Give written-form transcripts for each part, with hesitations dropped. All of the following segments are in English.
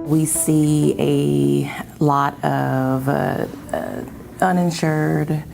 We see a lot of uninsured,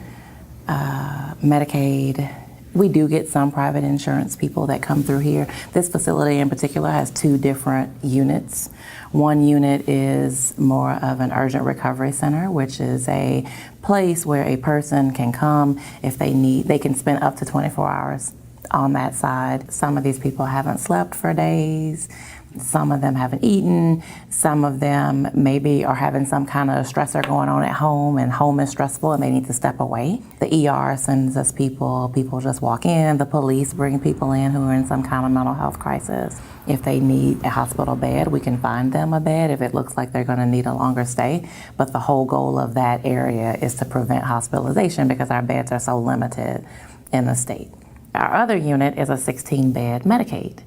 Medicaid. We do get some private insurance people that come through here. This facility in particular has two different units. One unit is more of an urgent recovery center, which is a place where a person can come if they need. They can spend up to 24 hours on that side. Some of these people haven't slept for days. Some of them haven't eaten. Some of them maybe are having some kind of stressor going on at home, and home is stressful and they need to step away. The ER sends us people just walk in. The police bring people in who are in some kind of mental health crisis. If they need a hospital bed, we can find them a bed if it looks like they're going to need a longer stay. But the whole goal of that area is to prevent hospitalization because our beds are so limited in the state. Our other unit is a 16-bed Medicaid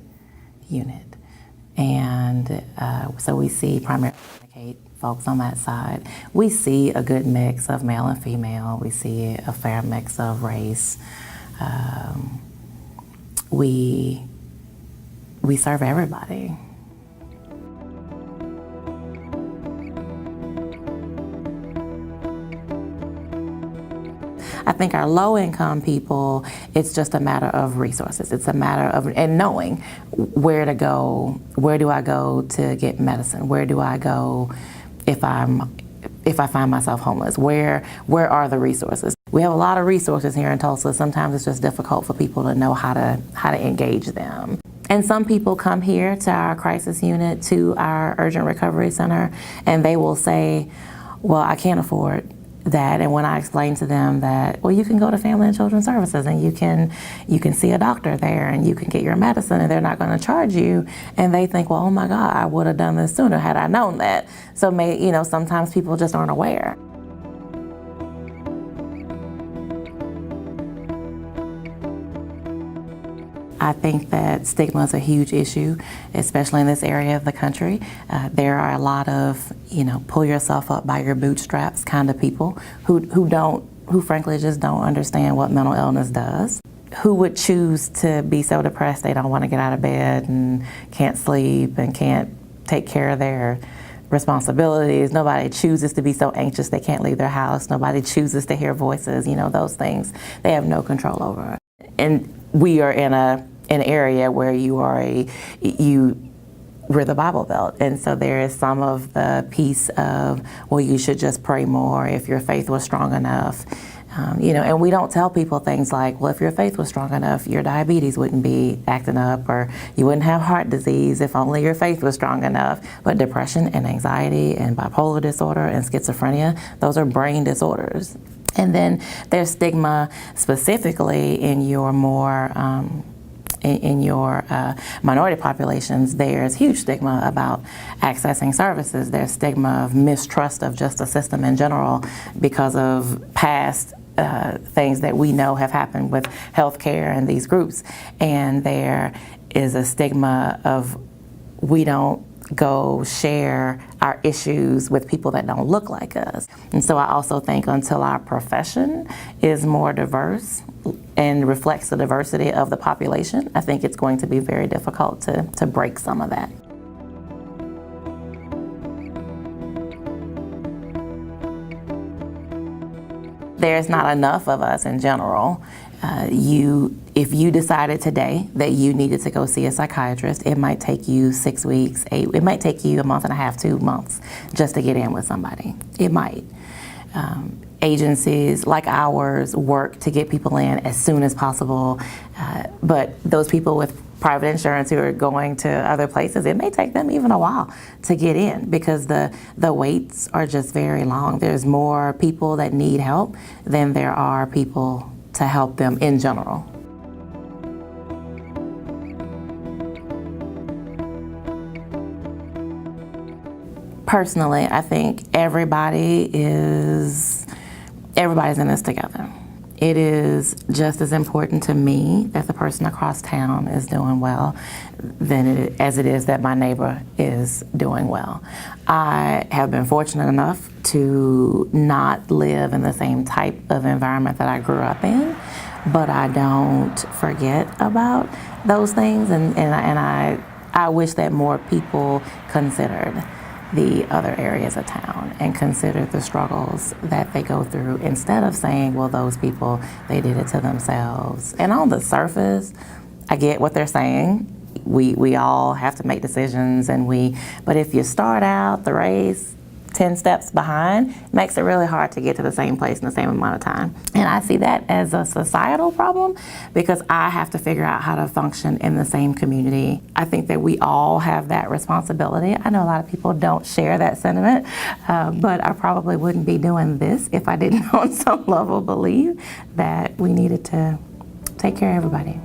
unit. And so we see primarily Medicaid folks on that side. We see a good mix of male and female. We see a fair mix of race. We serve everybody. I think our low-income people, it's just a matter of resources. It's a matter of and knowing where to go. Where do I go to get medicine? Where do I go if I find myself homeless? Where are the resources? We have a lot of resources here in Tulsa. Sometimes it's just difficult for people to know how to engage them. And some people come here to our crisis unit, to our urgent recovery center, and they will say, well, I can't afford that. And when I explain to them that, well, you can go to Family and Children's Services and you can see a doctor there and you can get your medicine and they're not going to charge you. And they think, well, oh my God, I would have done this sooner had I known that. So sometimes people just aren't aware. I think that stigma is a huge issue, especially in this area of the country. There are a lot of, pull yourself up by your bootstraps kind of people who frankly just don't understand what mental illness does. Who would choose to be so depressed they don't want to get out of bed and can't sleep and can't take care of their responsibilities. Nobody chooses to be so anxious they can't leave their house. Nobody chooses to hear voices, those things they have no control over. And we are in an area where we're the Bible Belt. And so there is some of the piece of, well, you should just pray more if your faith was strong enough. And we don't tell people things like, well, if your faith was strong enough, your diabetes wouldn't be acting up, or you wouldn't have heart disease if only your faith was strong enough. But depression and anxiety and bipolar disorder and schizophrenia, those are brain disorders. And then there's stigma specifically in your more minority populations. There's huge stigma about accessing services. There's stigma of mistrust of just the system in general because of past things that we know have happened with healthcare and these groups. And there is a stigma of we don't go share our issues with people that don't look like us. And so I also think until our profession is more diverse and reflects the diversity of the population, I think it's going to be very difficult to break some of that. There's not enough of us in general. If you decided today that you needed to go see a psychiatrist, it might take you 6 weeks, it might take you a month and a half, 2 months just to get in with somebody. It might. Agencies like ours work to get people in as soon as possible, but those people with private insurance who are going to other places, it may take them even a while to get in because the waits are just very long. There's more people that need help than there are people to help them in general. Personally, I think everybody's in this together. It is just as important to me that the person across town is doing well as it is that my neighbor is doing well. I have been fortunate enough to not live in the same type of environment that I grew up in, but I don't forget about those things, and I wish that more people considered the other areas of town and consider the struggles that they go through instead of saying, well, those people, they did it to themselves. And on the surface, I get what they're saying. We all have to make decisions, but if you start out the race 10 steps behind, it makes it really hard to get to the same place in the same amount of time. And I see that as a societal problem because I have to figure out how to function in the same community. I think that we all have that responsibility. I know a lot of people don't share that sentiment, but I probably wouldn't be doing this if I didn't on some level believe that we needed to take care of everybody.